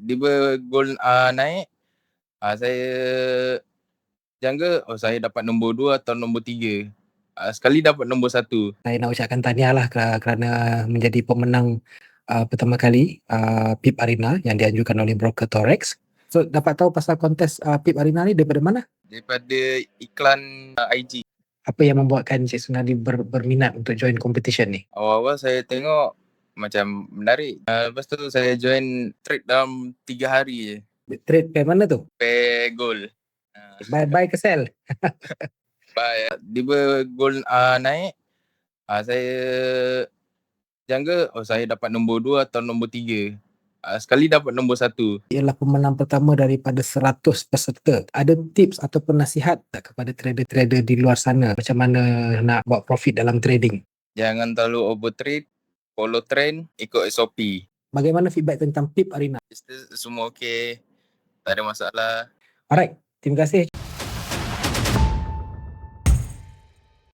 Tiba gol naik, saya jangka, saya dapat nombor 2 atau nombor 3. Sekali dapat nombor 1. Saya nak ucapkan tahniah lah kerana menjadi pemenang pertama kali PIP Arena yang dianjurkan oleh broker Torex. So, dapat tahu pasal kontes PIP Arena ni daripada mana? Daripada iklan IG. Apa yang membuatkan Cik Sunardi berminat untuk join competition ni? Awal-awal saya tengok macam menarik. Lepas tu saya join trade dalam 3 hari je. Trade pair mana tu? Pair goal. Buy ke sell? Tiba gol naik, saya jangka, saya dapat nombor 2 atau nombor 3. Sekali dapat nombor 1. Ialah pemenang pertama daripada 100 peserta. Ada tips ataupun nasihat tak kepada trader-trader di luar sana macam mana nak buat profit dalam trading? Jangan terlalu overtrade, follow trend, ikut SOP. Bagaimana feedback tentang PIP Arena? Semua okey, tak ada masalah. Alright, terima kasih.